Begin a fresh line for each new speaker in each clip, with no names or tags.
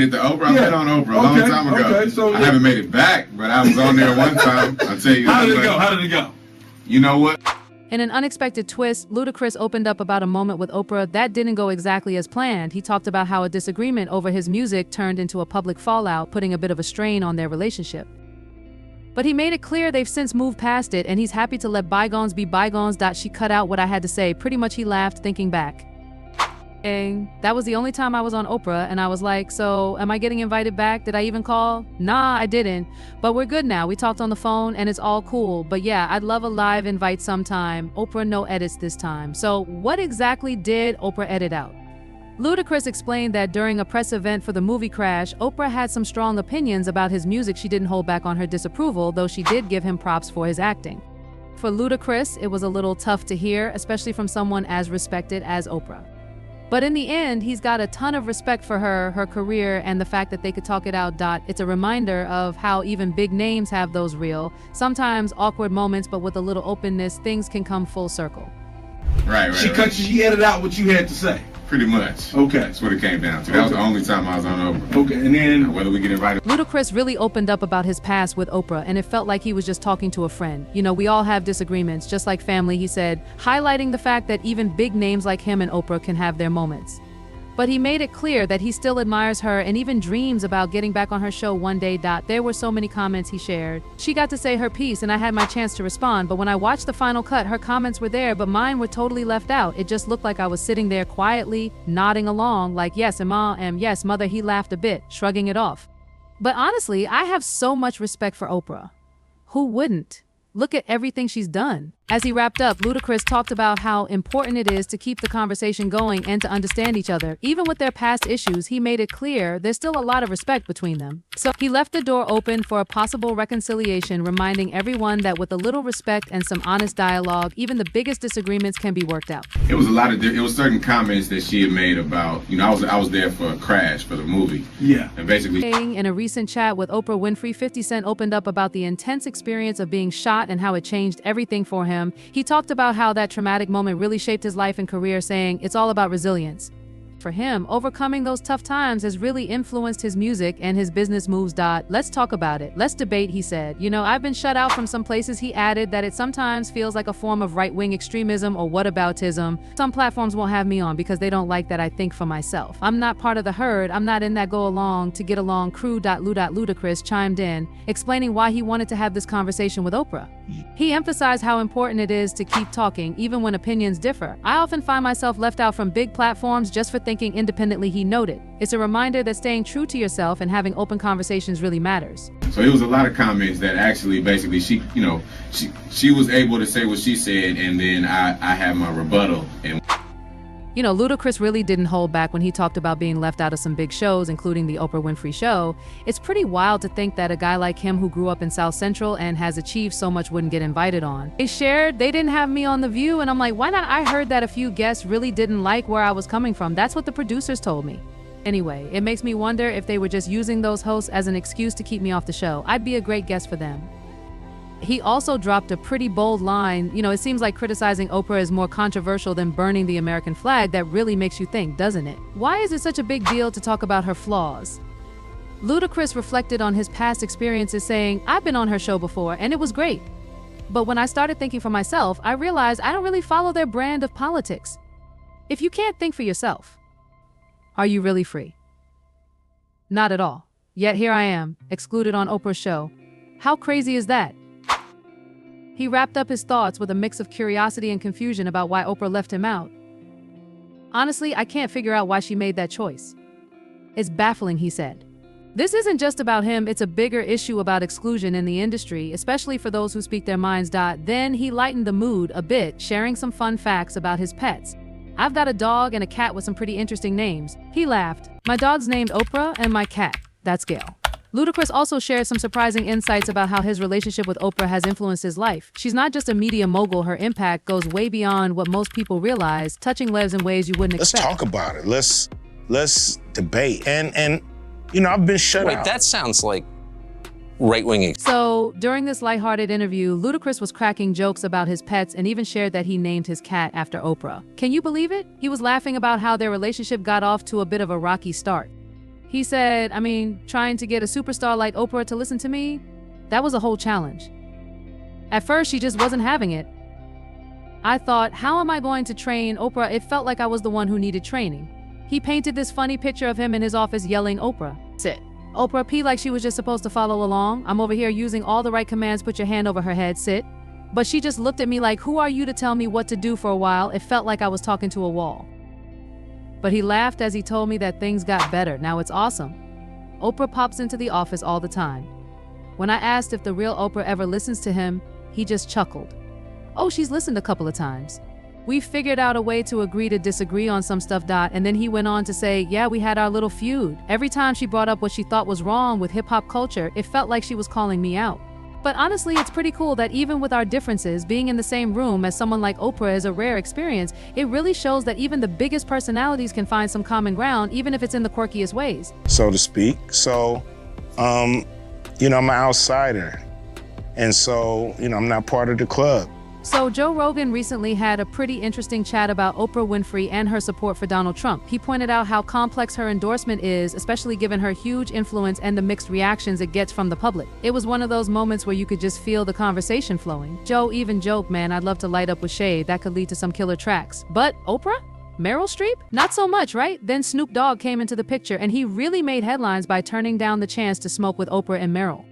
Did the Oprah? I've been on Oprah a long time ago.
Okay, so
I haven't made it back, but I was on there one time. I'll tell you.
How did it go? How did it go?
You know what?
In an unexpected twist, Ludacris opened up about a moment with Oprah that didn't go exactly as planned. He talked about how a disagreement over his music turned into a public fallout, putting a bit of a strain on their relationship. But he made it clear they've since moved past it, and he's happy to let bygones be bygones. She cut out what I had to say. Pretty much he laughed, thinking back. And that was the only time I was on Oprah, and I was like, so am I getting invited back? Did I even call? Nah, I didn't. But we're good now. We talked on the phone, and it's all cool. But yeah, I'd love a live invite sometime. Oprah, no edits this time. So what exactly did Oprah edit out? Ludacris explained that during a press event for the movie Crash, Oprah had some strong opinions about his music. She didn't hold back on her disapproval, though she did give him props for his acting. For Ludacris, it was a little tough to hear, especially from someone as respected as Oprah. But in the end, he's got a ton of respect for her career, and the fact that they could talk it out. It's a reminder of how even big names have those real, sometimes awkward moments, but with a little openness, things can come full circle.
Right.
She edited out what you had to say.
Pretty much.
Okay.
That's what it came down to. That was the only time I was on Oprah.
Okay, and then
whether we get invited.
Ludacris really opened up about his past with Oprah, and it felt like he was just talking to a friend. You know, we all have disagreements, just like family, he said, highlighting the fact that even big names like him and Oprah can have their moments. But he made it clear that he still admires her and even dreams about getting back on her show one day. There were so many comments he shared. She got to say her piece and I had my chance to respond, but when I watched the final cut, her comments were there, but mine were totally left out. It just looked like I was sitting there quietly, nodding along, like yes, and yes, mother, he laughed a bit, shrugging it off. But honestly, I have so much respect for Oprah. Who wouldn't? Look at everything she's done. As he wrapped up, Ludacris talked about how important it is to keep the conversation going and to understand each other. Even with their past issues, he made it clear there's still a lot of respect between them. So he left the door open for a possible reconciliation, reminding everyone that with a little respect and some honest dialogue, even the biggest disagreements can be worked out.
It was it was certain comments that she had made about, I was there for Crash, for the movie.
Yeah.
And basically,
in a recent chat with Oprah Winfrey, 50 Cent opened up about the intense experience of being shot and how it changed everything for him. He talked about how that traumatic moment really shaped his life and career, saying it's all about resilience. For him, overcoming those tough times has really influenced his music and his business moves. Let's talk about it. Let's debate, he said. I've been shut out from some places. He added that it sometimes feels like a form of right-wing extremism or whataboutism. Some platforms won't have me on because they don't like that I think for myself. I'm not part of the herd. I'm not in that go along to get along crew. Ludacris chimed in, explaining why he wanted to have this conversation with Oprah. He emphasized how important it is to keep talking, even when opinions differ. I often find myself left out from big platforms just for thinking independently, he noted. It's a reminder that staying true to yourself and having open conversations really matters.
So it was a lot of comments that actually basically she was able to say what she said, and then I had my rebuttal. And
Ludacris really didn't hold back when he talked about being left out of some big shows, including the Oprah Winfrey Show. It's pretty wild to think that a guy like him who grew up in South Central and has achieved so much wouldn't get invited on. They didn't have me on The View, and I'm like, why not? I heard that a few guests really didn't like where I was coming from. That's what the producers told me. Anyway, it makes me wonder if they were just using those hosts as an excuse to keep me off the show. I'd be a great guest for them. He also dropped a pretty bold line. It seems like criticizing Oprah is more controversial than burning the American flag. That really makes you think, doesn't it? Why is it such a big deal to talk about her flaws? Ludacris reflected on his past experiences, saying, I've been on her show before, and it was great. But when I started thinking for myself, I realized I don't really follow their brand of politics. If you can't think for yourself, are you really free? Not at all. Yet here I am, excluded on Oprah's show. How crazy is that? He wrapped up his thoughts with a mix of curiosity and confusion about why Oprah left him out. Honestly, I can't figure out why she made that choice. It's baffling, he said. This isn't just about him, it's a bigger issue about exclusion in the industry, especially for those who speak their minds. Then he lightened the mood a bit, sharing some fun facts about his pets. I've got a dog and a cat with some pretty interesting names. He laughed. My dog's named Oprah and my cat, that's Gail. Ludacris also shared some surprising insights about how his relationship with Oprah has influenced his life. She's not just a media mogul, her impact goes way beyond what most people realize, touching lives in ways you wouldn't expect.
Let's talk about it. Let's debate. And I've been shut out.
Wait, that sounds like right-wing.
So, during this lighthearted interview, Ludacris was cracking jokes about his pets and even shared that he named his cat after Oprah. Can you believe it? He was laughing about how their relationship got off to a bit of a rocky start. He said, trying to get a superstar like Oprah to listen to me, that was a whole challenge. At first, she just wasn't having it. I thought, how am I going to train Oprah? It felt like I was the one who needed training. He painted this funny picture of him in his office yelling, Oprah, sit. Oprah, pee like she was just supposed to follow along. I'm over here using all the right commands, put your hand over her head, sit. But she just looked at me like, who are you to tell me what to do? For a while, it felt like I was talking to a wall. But he laughed as he told me that things got better. Now it's awesome. Oprah pops into the office all the time. When I asked if the real Oprah ever listens to him, he just chuckled. Oh, she's listened a couple of times. We figured out a way to agree to disagree on some stuff, and then he went on to say, yeah, we had our little feud. Every time she brought up what she thought was wrong with hip-hop culture, it felt like she was calling me out. But honestly, it's pretty cool that even with our differences, being in the same room as someone like Oprah is a rare experience. It really shows that even the biggest personalities can find some common ground, even if it's in the quirkiest ways.
So to speak. So, I'm an outsider. And so, I'm not part of the club.
So Joe Rogan recently had a pretty interesting chat about Oprah Winfrey and her support for Donald Trump. He pointed out how complex her endorsement is, especially given her huge influence and the mixed reactions it gets from the public. It was one of those moments where you could just feel the conversation flowing. Joe even joked, man, I'd love to light up with shade. That could lead to some killer tracks. But Oprah? Meryl Streep? Not so much, right? Then Snoop Dogg came into the picture, and he really made headlines by turning down the chance to smoke with Oprah and Meryl.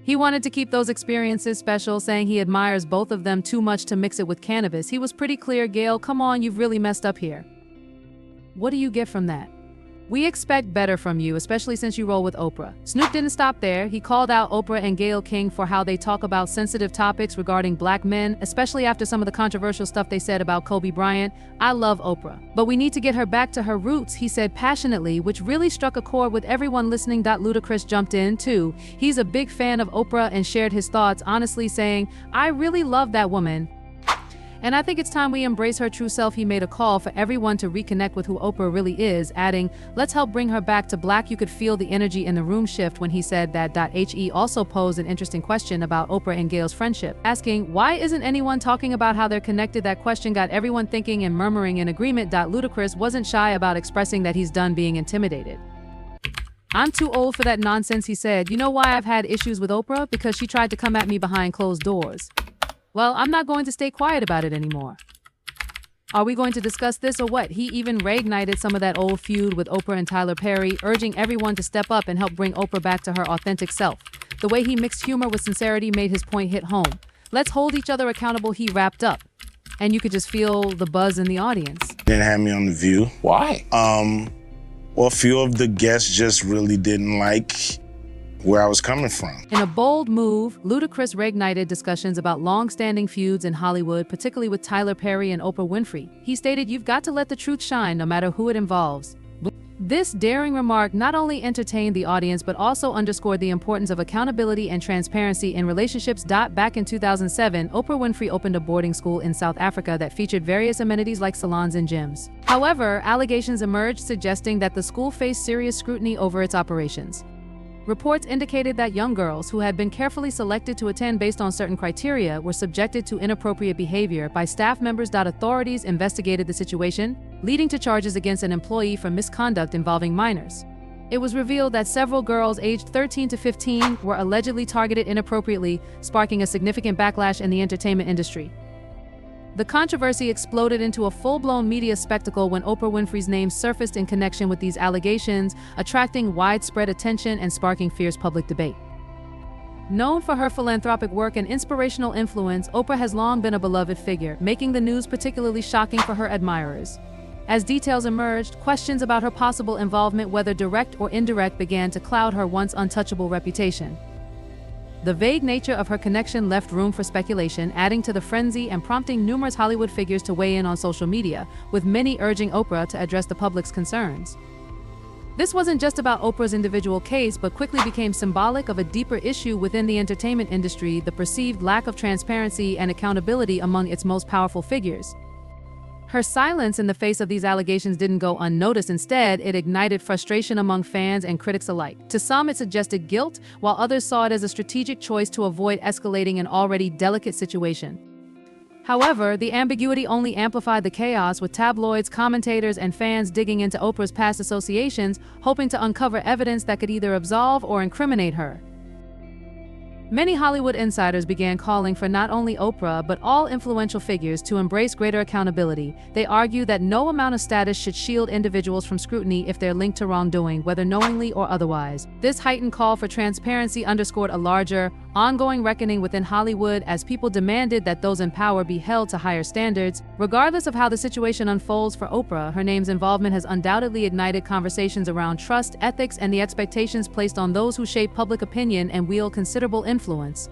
He wanted to keep those experiences special, saying he admires both of them too much to mix it with cannabis. He was pretty clear, Gayle, come on, you've really messed up here. What do you get from that? We expect better from you, especially since you roll with Oprah. Snoop didn't stop there. He called out Oprah and Gayle King for how they talk about sensitive topics regarding black men, especially after some of the controversial stuff they said about Kobe Bryant. I love Oprah, but we need to get her back to her roots, he said passionately, which really struck a chord with everyone listening. Ludacris jumped in too. He's a big fan of Oprah and shared his thoughts, honestly saying, I really love that woman. And I think it's time we embrace her true self. He made a call for everyone to reconnect with who Oprah really is, adding, let's help bring her back to black. You could feel the energy in the room shift when he said that. He also posed an interesting question about Oprah and Gayle's friendship, asking, why isn't anyone talking about how they're connected? That question got everyone thinking and murmuring in agreement. Ludacris wasn't shy about expressing that he's done being intimidated. I'm too old for that nonsense, he said. You know why I've had issues with Oprah? Because she tried to come at me behind closed doors. Well, I'm not going to stay quiet about it anymore. Are we going to discuss this or what? He even reignited some of that old feud with Oprah and Tyler Perry, urging everyone to step up and help bring Oprah back to her authentic self. The way he mixed humor with sincerity made his point hit home. Let's hold each other accountable, he wrapped up. And you could just feel the buzz in the audience.
Didn't have me on The View.
Why?
Well, a few of the guests just really didn't like where I was coming from.
In a bold move, Ludacris reignited discussions about long-standing feuds in Hollywood, particularly with Tyler Perry and Oprah Winfrey. He stated, you've got to let the truth shine no matter who it involves. This daring remark not only entertained the audience, but also underscored the importance of accountability and transparency in relationships. Back in 2007, Oprah Winfrey opened a boarding school in South Africa that featured various amenities like salons and gyms. However, allegations emerged suggesting that the school faced serious scrutiny over its operations. Reports indicated that young girls who had been carefully selected to attend based on certain criteria were subjected to inappropriate behavior by staff members. Authorities investigated the situation, leading to charges against an employee for misconduct involving minors. It was revealed that several girls aged 13 to 15 were allegedly targeted inappropriately, sparking a significant backlash in the entertainment industry. The controversy exploded into a full-blown media spectacle when Oprah Winfrey's name surfaced in connection with these allegations, attracting widespread attention and sparking fierce public debate. Known for her philanthropic work and inspirational influence, Oprah has long been a beloved figure, making the news particularly shocking for her admirers. As details emerged, questions about her possible involvement, whether direct or indirect, began to cloud her once untouchable reputation. The vague nature of her connection left room for speculation, adding to the frenzy and prompting numerous Hollywood figures to weigh in on social media, with many urging Oprah to address the public's concerns. This wasn't just about Oprah's individual case, but quickly became symbolic of a deeper issue within the entertainment industry: the perceived lack of transparency and accountability among its most powerful figures. Her silence in the face of these allegations didn't go unnoticed. Instead, it ignited frustration among fans and critics alike. To some, it suggested guilt, while others saw it as a strategic choice to avoid escalating an already delicate situation. However, the ambiguity only amplified the chaos, with tabloids, commentators, and fans digging into Oprah's past associations, hoping to uncover evidence that could either absolve or incriminate her. Many Hollywood insiders began calling for not only Oprah, but all influential figures to embrace greater accountability. They argue that no amount of status should shield individuals from scrutiny if they're linked to wrongdoing, whether knowingly or otherwise. This heightened call for transparency underscored a larger, ongoing reckoning within Hollywood as people demanded that those in power be held to higher standards. Regardless of how the situation unfolds for Oprah, her name's involvement has undoubtedly ignited conversations around trust, ethics, and the expectations placed on those who shape public opinion and wield considerable influence.